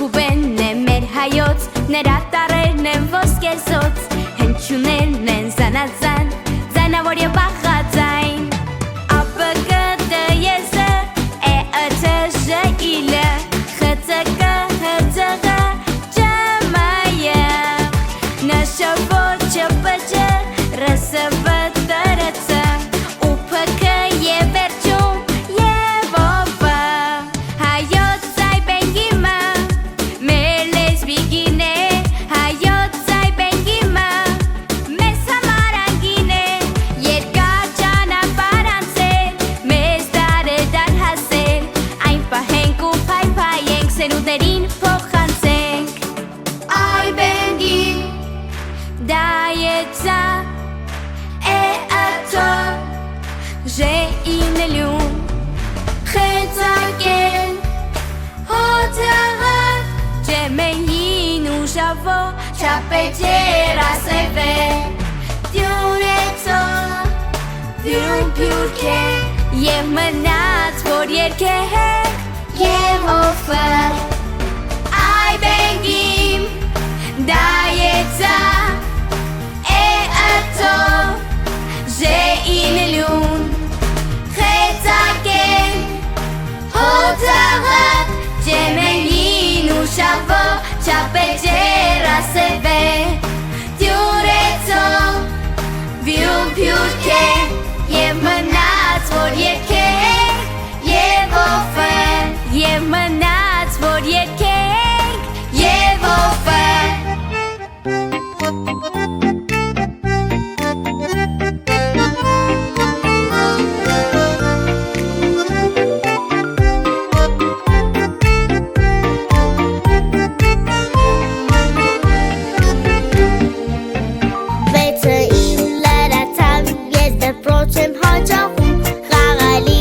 Հակուբենն է մեր հայոց, նրա տառերն են ոսկեզոծ, հնչյուններն են զանազան, ձայնավոր և բաղաձայն։ ԱՊԿ ԴԵԶ ԷԸԹ ԺԻԼ ԽՑԿ ՀԾՂ ՃՄՅ ՆՇՎ ՉՊՃ ՌՍՎ ՏՐՑ ՈՒՓՔ և վերջում և ՈՎ Հայոց ձայբենգիմը մեր լեզվիկին է, հայոց ձայբենգիմը մեզ համար անգին է, երկար ճանապարհ անցել, մեզ դարեր հասել, այն պահենք ու փայփայենք, սերունդներին փոխանցենք։ Այ բենգին դայեցա ԺԻՆ խեցակեն հոթեղատ ջեմեին ուժավո չապեջեր ասևե դյուրեցո դյուրում պյուրքե և մնաց որ երկե և ովը այ բենգիմ դայեցա ԺԻՆ խեցակեն հոթեղատ ջեմեին ուժավո չապեջեր ասևե դյուրեցո դյուրում պյուրքե և մնաց որ երկե և ովը և մնաց որ երկենք և ովը Վեցը իմ լրացավ, ես դպրոց եմ հաճախում, խաղալի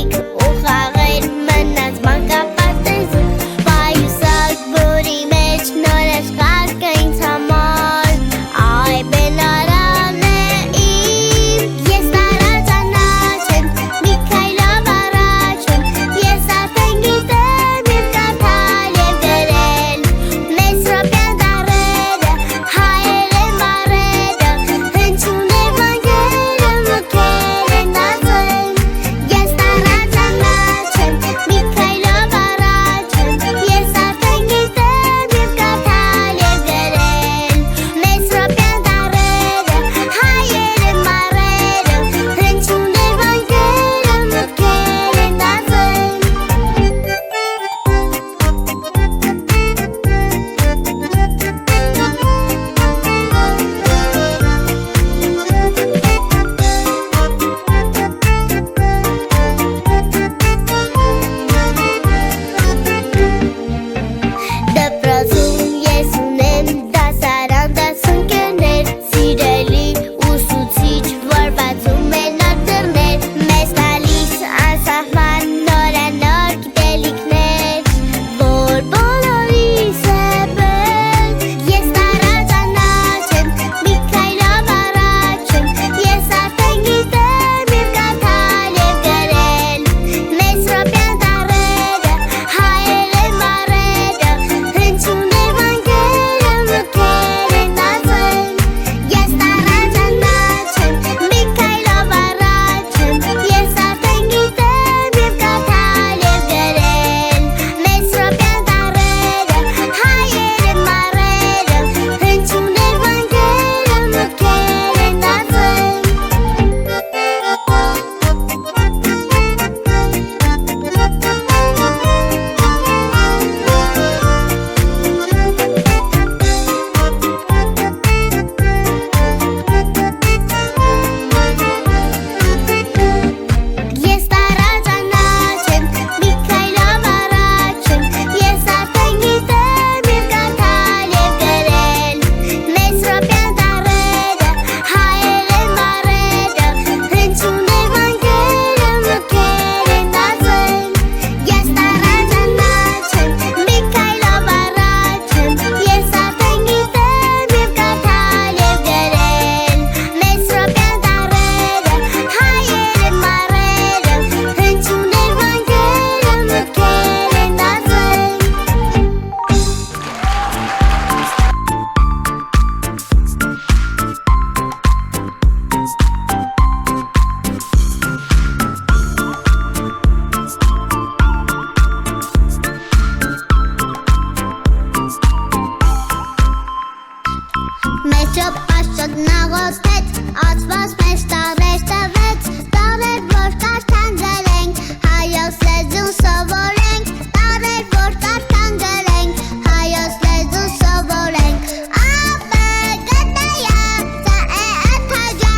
նաղոթեց, ածված մեզ տարեր տվեց, տարեր որ կարդան գրենք, հայոց լեզուն սովորենք, տարեր որ կարդան գրենք, հայոց լեզուն սովորենք, ապե գտայա, ծա է աթաջա,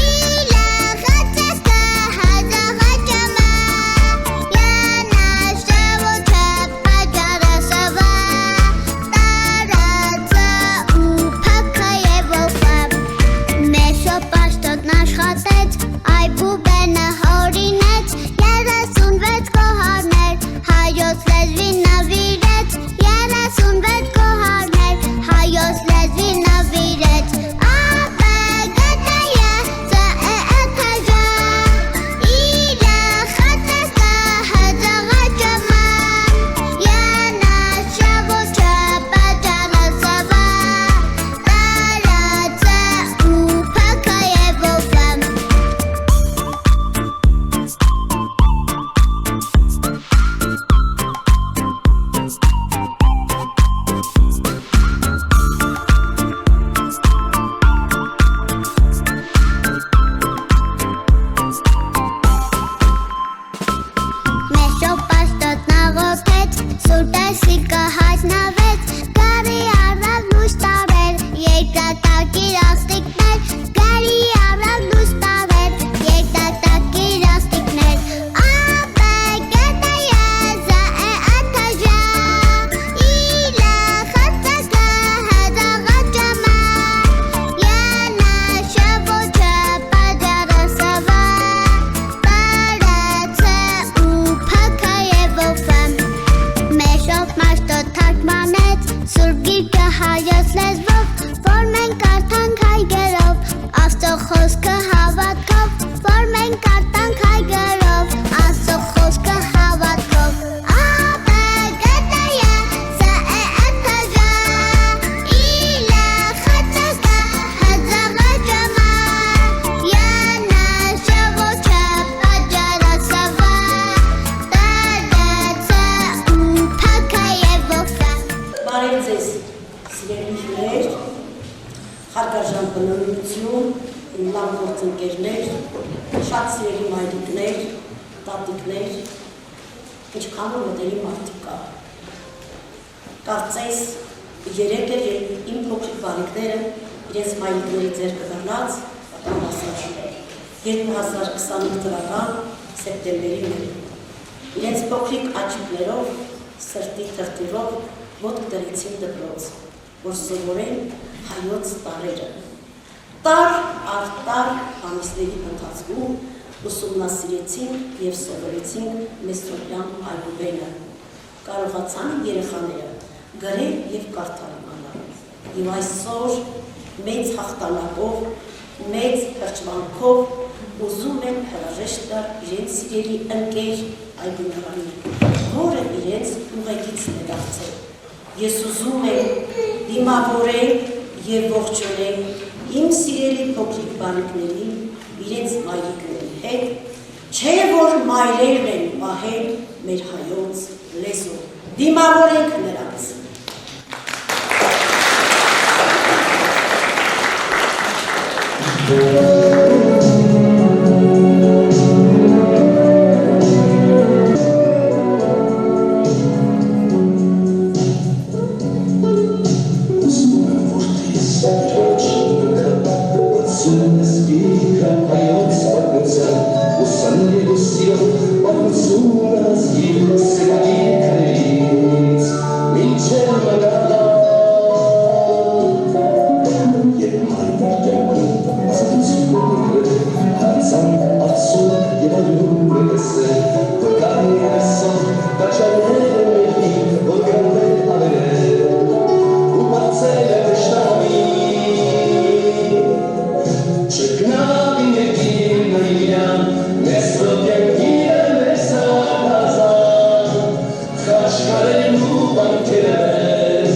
իլը խծեսկը հազաղաճամա, յանա շևոչը պաջարը սվա, տարածը ու փակը և ովը, մեշո պաշտոտ նաշխատեց, այ բուբենը հորինեց, 36 կոհարներ, հայոց լեզվին նվիրեց, 36 կոհարներ, հայոց լեզվին նվիրեց, ապե գտայա, ծա է աթաջա, իլը խծեսկը հազաղաճամա, յանա շավոչը պաջարը սվա, տարածը ու փակը և ովը, մեշո պաշտոտ նաղոթեց, սուրտը սիկը հայտնվեց, գարի առավ լույս տարեր, երկրատակիր աստիքներ, գարի առավ լույս տարեր, երկրատակիր աստիքներ, ապե գտայա, ծա է աթաջա, իլը խծեսկը հազաղաճամա, յանա շավոչը պաջարը սվա, տարածը ու փակը և ովը, մեշով մաշտոտ թարգմանեց, սուրբ գիրքը հայոց լեզվով, որ մենք կարդանք հայ գրով, Աստծո խոսքը հավատքով, որ մենք կարդանք հայ գրով, Աստծո խոսքը հավատքով, ապե գտայա, ծա է աթաջա, իլը խծեսկը հազաղաճամա, յանա շավոչը պաջարը սվա, տարածը ու փակը և ովը, Բարև ձեզ, սիրելի հյուրեր, հարգարժան բնորոշություն, իմ լավ գործընկերներ, շատ սիրելի մայրիկներ, տատիկներ, ինչքան որ մտերի մարդիկ կա։ Կարծես երեկ էր, երբ իմ փոքրիկ բարիկները իրենց մայրիկների ձեռքը բռնած պատահասացրել 2025 թվական սեպտեմբերի 1-ին։ Իրենց փոքրիկ աչիկներով, սրտի թրթուրով ոտք դրեցին դպրոց, որ սովորեն հայոց տարերը։ Տար առ տար ամիսների ընթացքում ուսումնասիրեցինք և սովորեցինք Մեսրոպյան այբուբենը։ Կարողացան երեխաները գրել և կարդալ իմանալ։ Եվ այսօր մեծ հաղթանակով, մեծ հրճվանքով ուզում եմ հրաժեշտ տալ իրենց սիրելի ընկեր Այգունարին, որը իրենց ուղեկիցն է դարձել։ Ես ուզում եմ դիմավորել և ողջունել իմ սիրելի փոքրիկ բարիկներին իրենց մայրիկների հետ, չէ որ մայրերն են պահել մեր հայոց լեզուն։ Դիմավորենք նրանց։ Kaşkarın bu bankere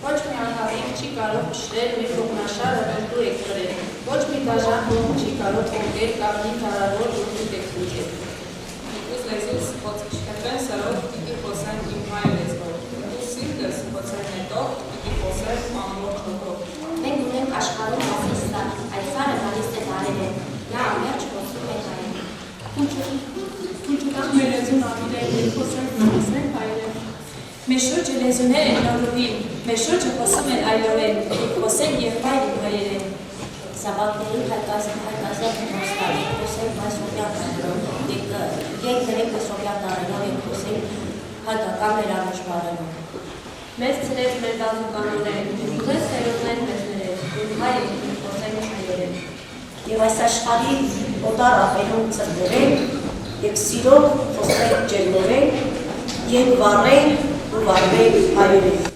Ոչ մի անգամ չի կարող կարող ճշտել, մի փոխնաշար օրենքու եք կրել։ Ոչ մի դաժան հողմ չի կարող ողել կամ մի կարավոր ուրդուտ եք ուջել։ Ուս լեզուս խոծկրեն սրով պիտի խոսեն իմ հայ լեզվով, ու սիրտս խոցեն հետով պիտի խոսեն ամբողջ հոգով։ Մենք ունենք աշխարհում հասիստան, այդ սարը գալիս է դարերեն, նա ամերջ խոսում է հայերեն։ Քուչուտան մեր լեզուն ավիրել, խոսենք հայերեն։ Մեր շուրջը լեզուներ են նորովին, մեր շուրջը խոսում են այլորեն, խոսենք եղբայր ու հայերեն։ Սավակների հայկազատ հոստարի, խոսենք այս հոկյատ տարերով, եկ դրենք այս հոկյատ տարերով ենք խոսենք հայկական մեր առաջվարելով։ Մեզ ծնեց մեր դասուկանոներ, ուզես սերոտներ մեզ ներեց, ու հայ խոսենք հայերեն։ Եվ այս աշխարհի օտար ափերում ծրվենք եւ սիրով խոսենք ջերմորեն, եւ վառենք ու վառվենք հայերեն։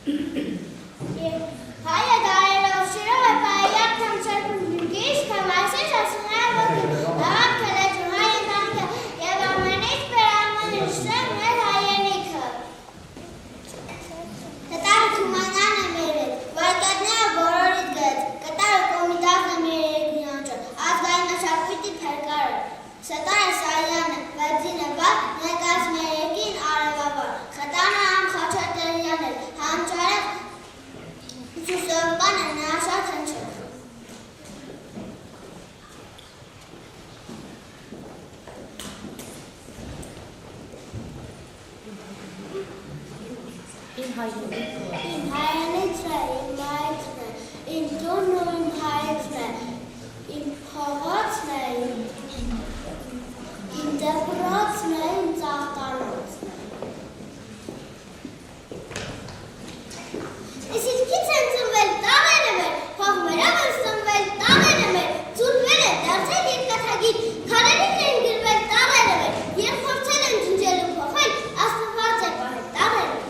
Հայը դարերով շիրով է պայակ թամչարկում նյուրգիս, թամասից ասուները ոգում, լավակ կլեջում հայ ընտանիքը և ամենից պերաման իշտեմ մեր հայենիքը։ Կտարը թումանան է մերետ, վայտատները բոլորիտ գեց, կտարը կոմիտազն է մերետ նյոնջը, ազգային մշակույթի թերկարը։ Սետարը սայանը, վեցինը բար, ներկայս մերեկին արևաբար, խտանը համ խաչատերյան էր, համ ճարեղ Սուսովկանը նա շատ հնչող։ Իմ հայրենիքը։ Իմ հայրենիքն է, իմ մայրն է, իմ տունն ու իմ հայրն է, իմ փողոցն է, իմ դպրոցն է, իմ ծաղտալոցն է։ Իսկ քիչ են ծնվել տաղերը մեր, հողմերով են ծնվել տաղերը մեր, ծուրվել է դարձել երկաթագիր, քարերին են գրվել տաղերը մեր, և փորձել են ջնջելու փոխել, աստված է պահել տաղերը մեր։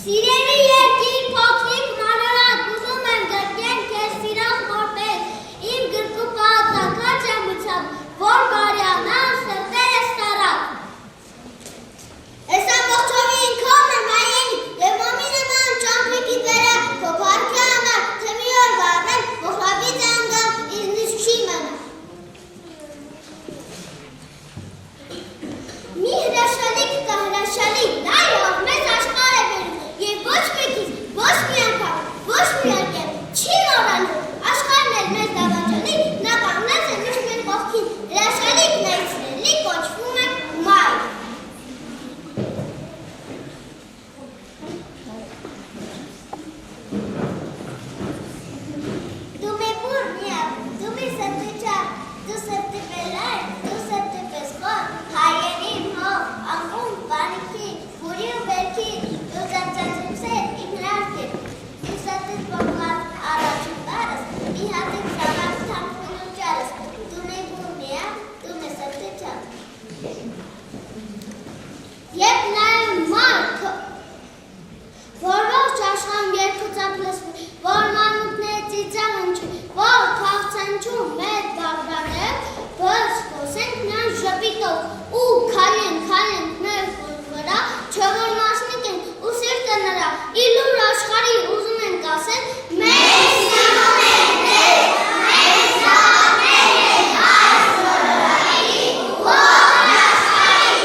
Սիրելի երկիր փոքրիկ մանրատ, ուզում եմ գրկեն քեզ սիրող որպես, իմ գրկուպած ակաչ եմ ուցավ, որ բարյանան սրտերս տարավ։ Ես ամբողջովի ինքով եմ հայենի, և մամի նման ճամպրիկի վերը, քո պարքի համար, թե մի օր վառնեմ, մոխրավից անգամ իզնից չի մնա։ Մի հրաշալիք կա հրաշալիք, նա և մեզ աշխարհ է բերում, և ոչ մեկից, ոչ մի ասեն մեզ նամներ, մեզ նամներ, աշխարհի ողջ աշխարհի։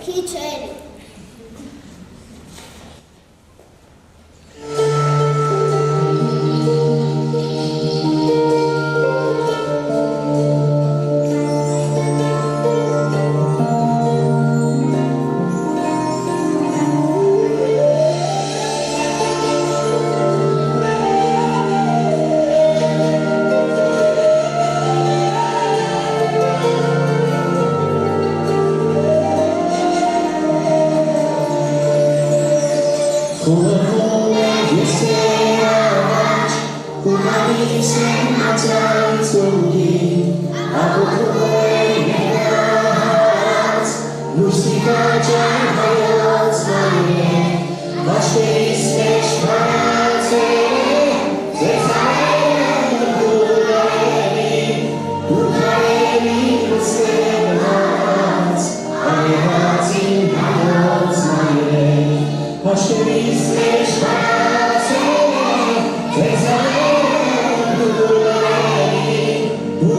քիչ էր։ Who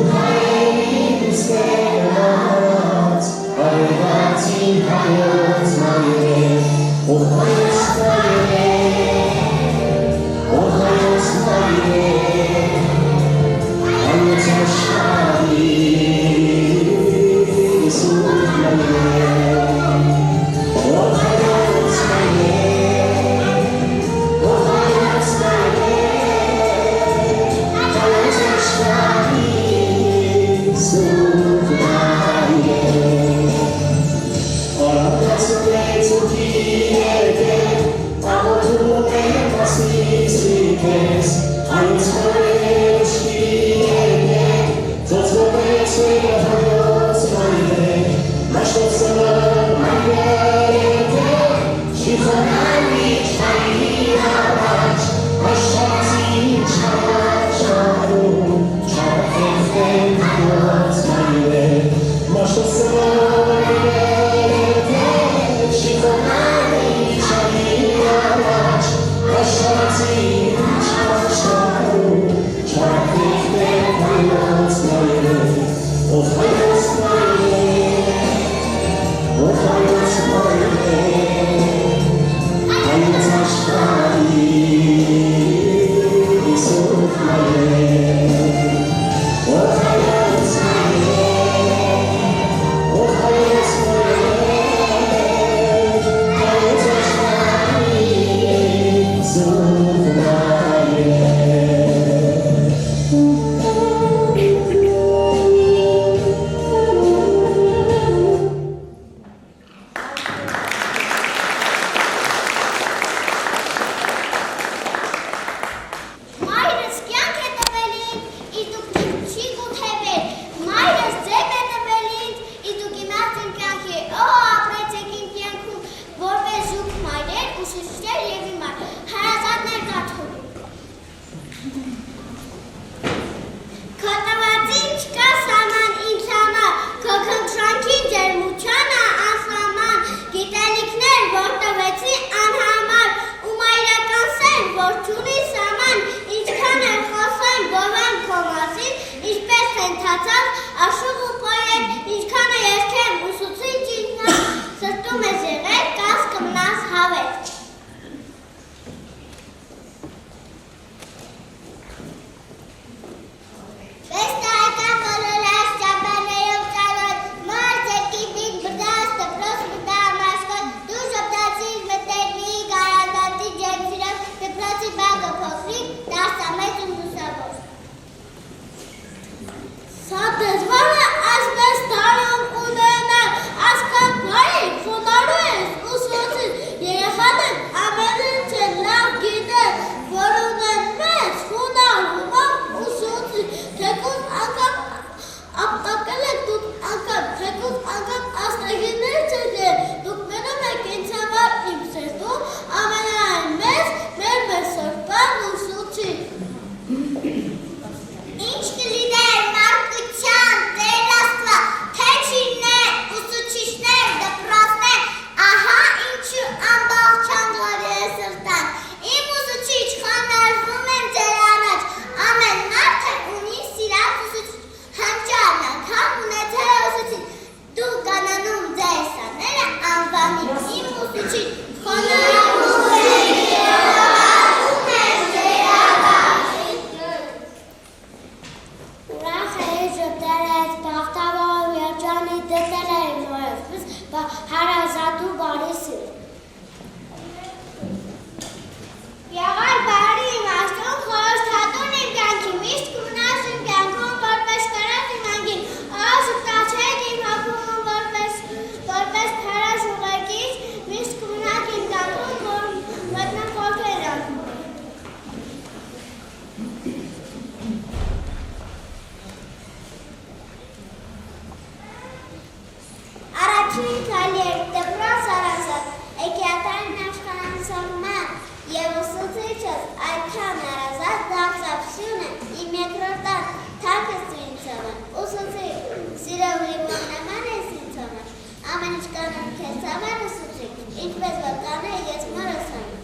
առաջին քայլեր դպրոց առանցած, էկիատարին աշխարհանցողման և ուսուցիչս այդքան հարազատ դարձավ սյունը իմ երկրորդան թակս ինձ համար, ուսուցիչ, սիրով լիվոն նման ես ինձ համար, ամեն ինչ կանեմ քեզ համար ուսուցիչ, ինչպես որ կանեի ես մորս համար։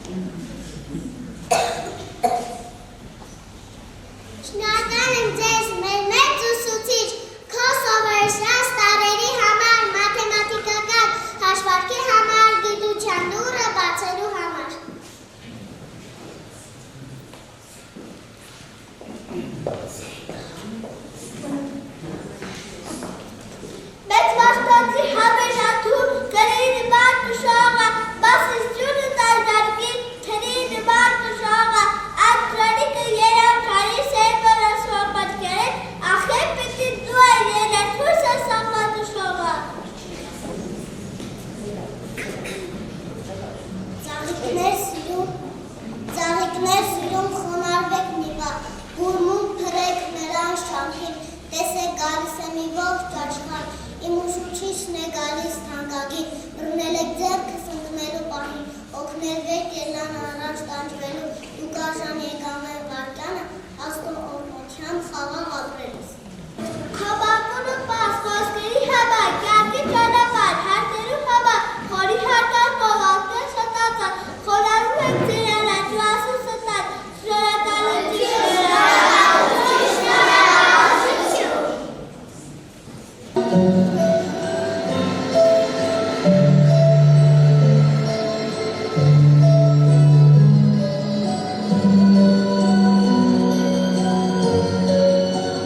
Շնորհակալ եմ ձեզ, մեր մեծ ուսուցիչ, քո սովորեցրած տարերի համար, մաթեմատիկական հաշվարկի համար, գիտության դուռը բացելու համար։ Բայց վաստացի հավերատուր, գրի նվար կշողը, բասիս ջունը տալդարկի, թրի նվար կշողը, այդ գրարիկը երավ քարի սերվը ռասվա պատկերել, ախեր պիտի դու այ երերթույս է սաղվատը շողը։ Ծաղիկներ սիրում խոնարվեք միվա, գուրմում թրեք նրան շանքին, տեսեք գալիս է մի ողջ աշխարհ, իմ ուսուցիչն է գալիս թանկագին, բռնել եք ձեռքս ընկնելու պահին, օգնել վեր ելան առաջ տանջվելու, դուք արժան եկամեն վարկյանը, աստո օրնոթյան խաղաղ ապրելիս։ Քո բակունը պաս, խոսքերի հաբար, կյարդի ճանապար, հարտերու հաբար, խորի հարկար կողալտեր շտացար, խորարու եք ձերալա, դու ասու ստար, շնորհակալություն,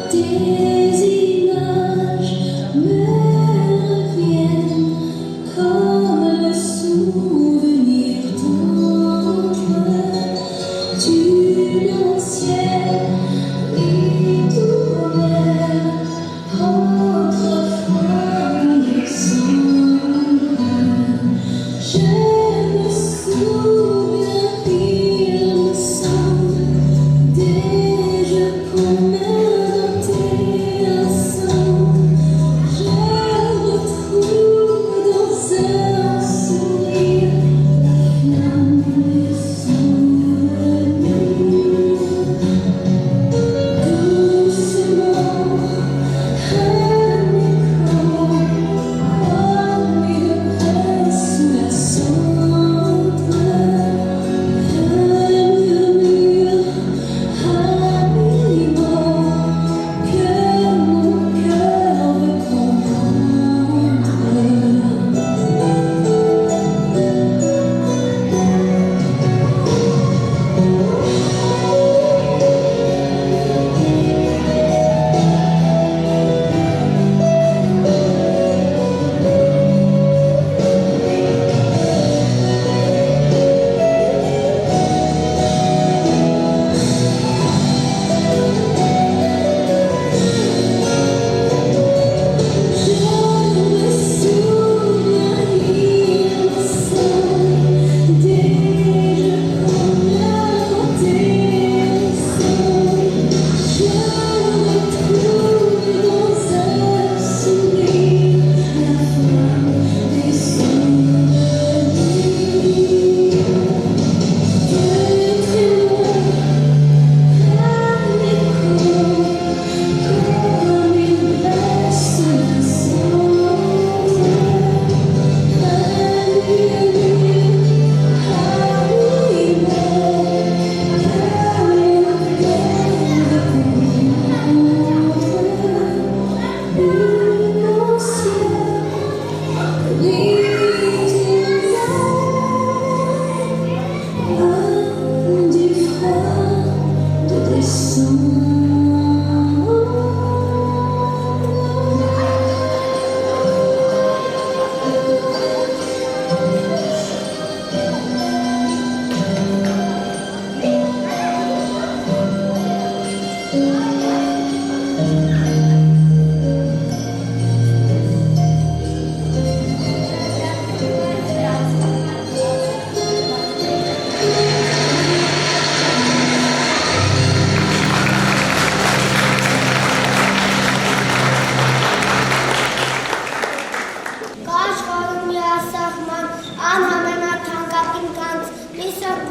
Des images me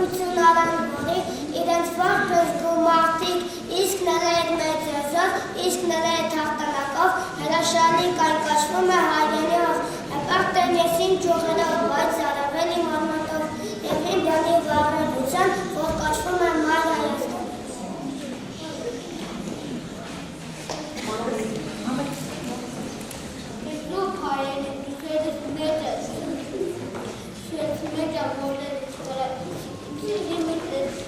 Ուրախություն արան որի, իրենց ողջ զգում մարդիկ, իսկ նրանց մեծերով, իսկ նրանց հաղթանակով, հրաշալի կայքաշվում է հայրենիով, հպարտեն եսին ճյուղերով, բայց առավել իմ արմատով, և իմ բանի վաղրելության, որ կաշվում է մայր հայաստան։ Լուպ հայրենի, իխերս մեծ է, շեց մեծ է, որներ իսկարը, սիրի միտես,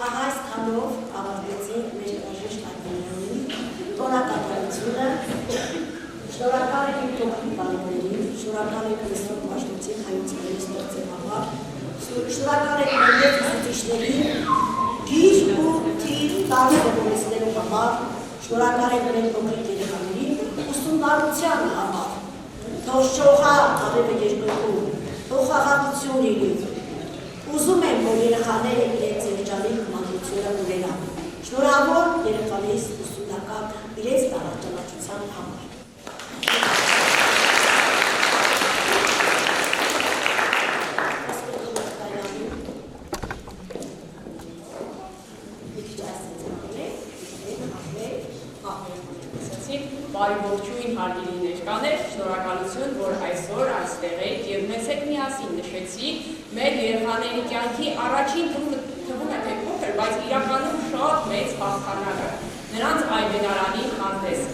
Ահա այս քանով ավարտեցինք մեր օրժիշտ ակադեմիայի Շնորհակալ եմ իմ փոքրիկ բարեկամներին, շնորհակալ եմ Քրիստոս Պաշտոցին հայոց մեծ ստեղծել համար, շնորհակալ եմ մեծ ուսուցիչներին, գիր ու թիվ տան սովորեցնելու համար, շնորհակալ եմ մեր փոքրիկ երեխաներին ուսումնառության համար, թող շողա արևը երկրքում, թող խաղաղություն լինի, ուզում եմ, որ երեխաները իրենց երջանիկ մանրությունը ունենան, շնորհավոր երեխաներից ուսումնական իրենց տարածչության համար։ Բարի ողջույն հարգելի ներկաներ, շնորհակալություն, որ այսօր այստեղ եք եւ մեզ հետ միասին նշեցիք մեր երեխաների կյանքի առաջին թվում է թե փոքր, բայց իրականում շատ մեծ հաղթանակը, նրանց այբենարանի հանդեսը։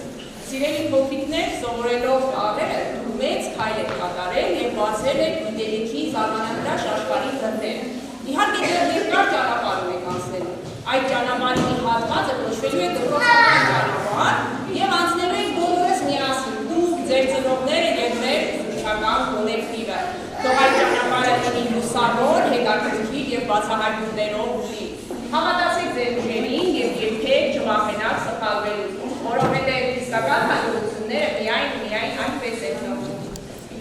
Սիրելի փոքրիկներ, սովորելով տարերը դուք մեծ քայլ եք կատարել եւ բացել եք գիտելիքի զարմանահրաշ աշխարհի դռները։ Իհարկե դեռ երկար ճանապարհ եք անցնելու։ Այդ ճանապարհի մի հատվածը կոչվելու է դպրոցական ճանապարհ եւ անցնելու եք բոլորս միասին, դուք, ձեր ծնողները եւ մեր ուսուցչական կոլեկտիվը։ Թող այդ ճանապարհը լինի լուսավոր, հետաքրքիր եւ բացահայտումներով լի։ Հավատացեք ձեր ուժերին եւ երբեք չվախենաք սխալվելու, որովհետեւ իսկական հաջողությունները միայն այնպես են ծնվում։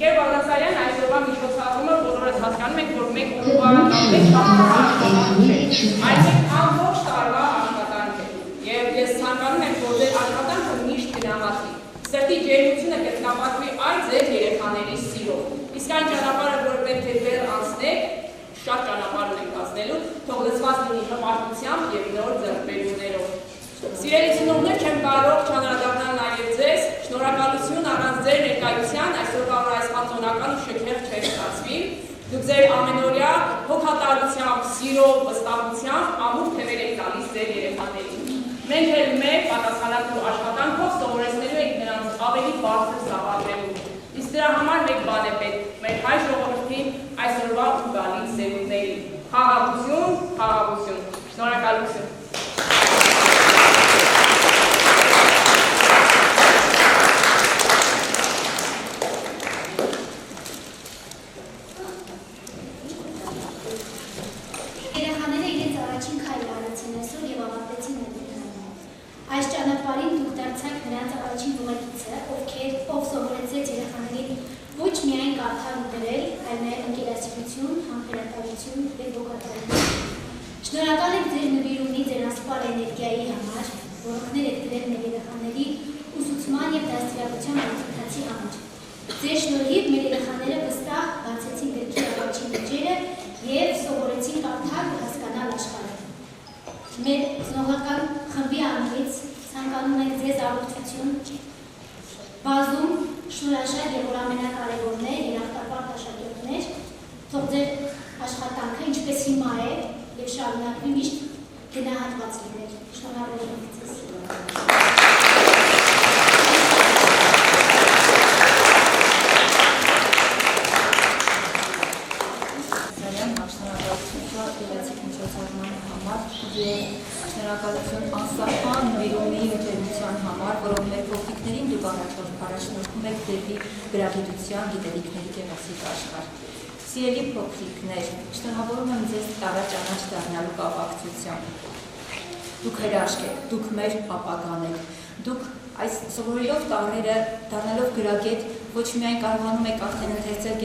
Գեր Բաղդասարյան այսօրվա միջոցառումը բոլորս հասկանում ենք, որ մեկ ուրբանական աշխատանք չէ, այլ մեկ ամբողջ տարվա աշխատանք է։ Եվ ես ցանկանում եմ, որ ձեր աշխատանքը միշտ գնահատվի։ Սրտի ջերմությունը կրկնապատկվի այն ձեր երեխաների սիրով։ Իսկ այն ճանապարհը, որ պետք է դեռ անցնեք, շատ ճանապարհ ունենք անցնելու, թող լցված լինի հպարտությամբ եւ նոր ձեռքբերումներով։ Սիրելի ծնողներ, չեմ կարող չանդրադառնալ նաև ձեզ, շնորհակալություն առանց ձեր ներկայության այսօրվա այս խանձոնական ու շքեղ չէր ստացվի։ Դուք ձեր ամենօրյա հոգատարությամբ, սիրով, վստահությամբ ամուր թևեր եք տալիս ձեր երեխաներին։ Մենք էլ մեր պատասխանատու աշխատանքով սովորեցնելու ենք նրանց ավելի բարձր զավակներում։ Իսկ դրա համար մեկ բան է պետք, մեր հայ ժողովրդին այսօրվա ու գալիք սերունդներին։ Խաղաղություն, խաղաղություն։ Շնորհակալություն։ Այս ճանապարհին դուք դարձաք նրանց առաջին ուղեկիցը, ով սովորեցրեց երեխաներին ոչ միայն կարդալ ու գրել, այլ նաև ընկերասիրություն, համբերատարություն և ոգատարություն։ Շնորհակալ ենք ձեր նվիրումի, ձեր անսպառ էներգիայի համար, որոնքներ եք դրել մեր երեխաների ուսուցման և դաստիարակության գործընթացի համար։ Ձեր շնորհիվ մեր երեխաները վստահ բացեցին գրքի առաջին էջերը և սովորեցին կարդալ ու հասկանալ աշխարհը։ Մեր ծնողական խմբի անունից ցանկանում ենք ձեզ առողջություն, բազում, շնորհաշատ և որ ամենակարևորն է երախտապարտ աշակերտներ, թող ձեր աշխատանքը ինչպես հիմա է և շարունակվի միշտ գնահատված լինել։ Շնորհավորում ենք ձեզ։ Շնորհակալություն անսահման նվիրումի ու ջերմության համար, որով մեր փոքրիկներին դուք առաջնորդում եք դեպի գրագիտության գիտելիքների գեղեցիկ աշխարհ։ Սիրելի փոքրիկներ, շնորհավորում եմ ձեզ առաջ դառնալու կապակցությամբ։ Դուք հրաշք եք, դուք մեր ապագան եք, դուք այս սովորելով տարերը, դառնալով գրագետ, ոչ միայն կարողանում եք արդեն ընթերցել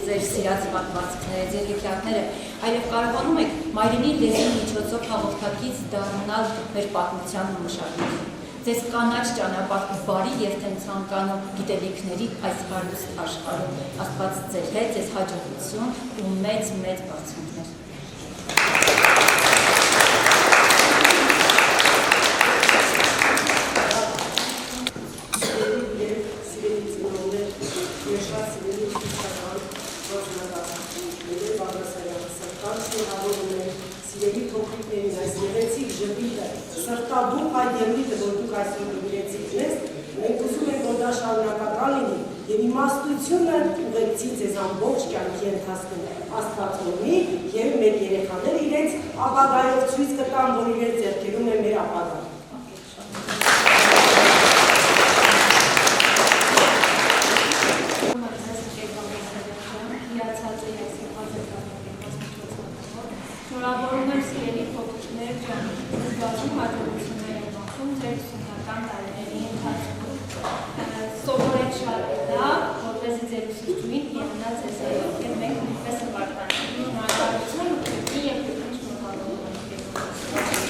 ձեր սիրած պատմվածքները, ձեր հեքիաթները, այլև կարողանում եք մայրենի լեզվի միջոցով հաղորդակից դառնալ մեր պատմության ու մշակույթի։ Ձեզ կանաչ ճանապարհ ու բարի եւ ցանկանում գիտելիքների այս հարուստ աշխարհում։ Աստված ձեր հետ, ձեզ հաջողություն ու մեծ բարձունքներ։ Սրտաբուխ այդ ելույթը, որ դուք այսօր նվիրեցիք մեզ, մենք ուզում ենք, որ դա շարունակական լինի եւ իմաստությունը ուղեկցի ձեզ ամբողջ կյանքի ընթացքում։ Աստված օրհնի եւ մեր երեխաները իրենց ապագայով ցույց կտան, որ իրենց ձեռքերում է մեր ապագան։ Շնորհավորում եմ սիրելի փոքրիկներ ջան, զգացում հաջողություններ եք մաղթում ձեր ուսումնական տարիների ընթացքում։ Սովորեք շատ լավ, որպեսզի ձեր ուսուցչուհին իմանա ձեզ ելքեր մենք նույնպես հպարտանենք։ Շնորհակալություն ու քեզ եւ քեզ շնորհավորում եմ քեզ։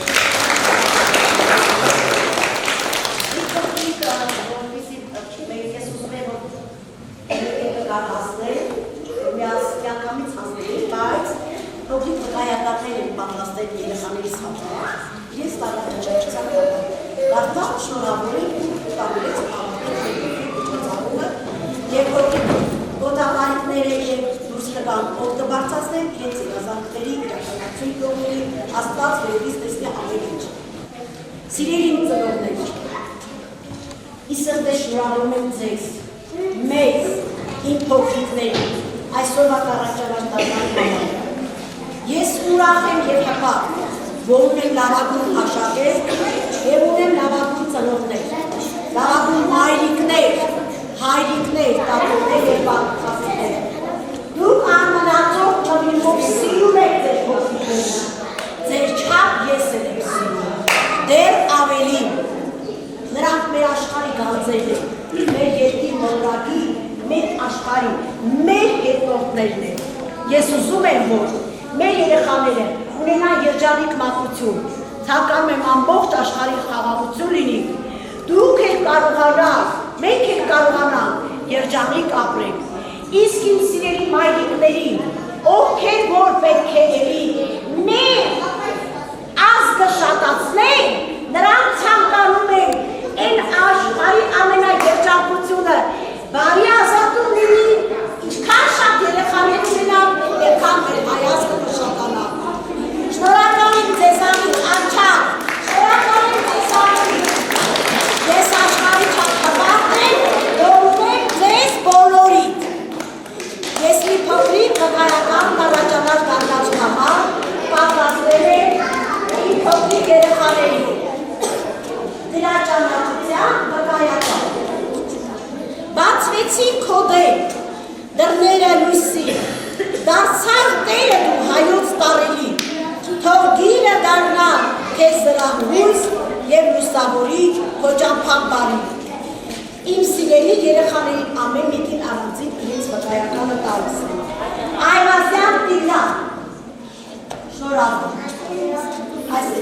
Փոքրիկ վկայակատներ են պատրաստել երեխաներից համար։ Ես տարածաճակցության դարձավ շնորհավորել ու տարբերեց ամենը եւ փոքրիկ գոտավարիկները եւ դուրս գան օգտաբարձացնել իրենց երազանքների իրականացում կողմերի Աստված վերից տեսնի ամեն ինչ։ Սիրելի ծնողներ, իսրտե շնորհավորում եմ ձեզ, մեզ, իմ փոքրիկներին, այսօրվա առաջադարձության համար։ Ես ուրախ եմ եւ հպարտ, որ ունեմ լավագույն աշակերտ եւ ունեմ լավագույն ծնողներ, լավագույն մայրիկներ, հայրիկներ, տատուներ եւ բաբաներ։ Դուք անմնացող չվիմով սիրում եք ձեր փոքրիկներին, ձեր չափ ես եմ սիրում, դեռ ավելին, նրանք մեր աշխարհի գանձերն են, մեր երկրի մոլորակի, մեր աշխարհի, մեր հետնորդներն են։ Ես ուզում եմ, որ մեր երեխաները ունենան երջանիկ մանկություն, ցանկանում եմ ամբողջ աշխարհի խաղաղություն լինի, դուք եք կարողանալ, մենք եք կարողանալ երջանիկ ապրել, իսկ իմ սիրելի մայրիկներին, ովքեր որ պետք է էլի մեր ազգը շատացնեն, նրանք ցանկանում են այն աշխարհի ամենաերջանկությունը, բարի ազատում լինի, ինչքան շատ երեխաներ ունենան, այդքան մեր հայացքը կշատանա։ Շնորհակալ եմ ձեզանից անչափ, շնորհակալ եմ ձեզանից։ Ես աշխարհի չափահարն եմ, որ ունեմ ձեզ բոլորիդ։ Ես մի փոքրիկ վկայական առաջանալ դառնալու համար պատրաստել եմ իմ փոքրիկ երեխաներին։ Դրա ճանաչության վկայական։ Բացվեցի քո դեմ, դռները լույսի, դարձար Տերը դու հայոց տարելի, թող գիրը դառնա քեզ զրահույս եւ լուսավորի քո ճամփան բարի։ Իմ սիրելի երեխաների ամեն մեկին առանձին իրենց վկայականը տալիս եմ։ Այվազյան Տիգրան, շնորհակալ եմ։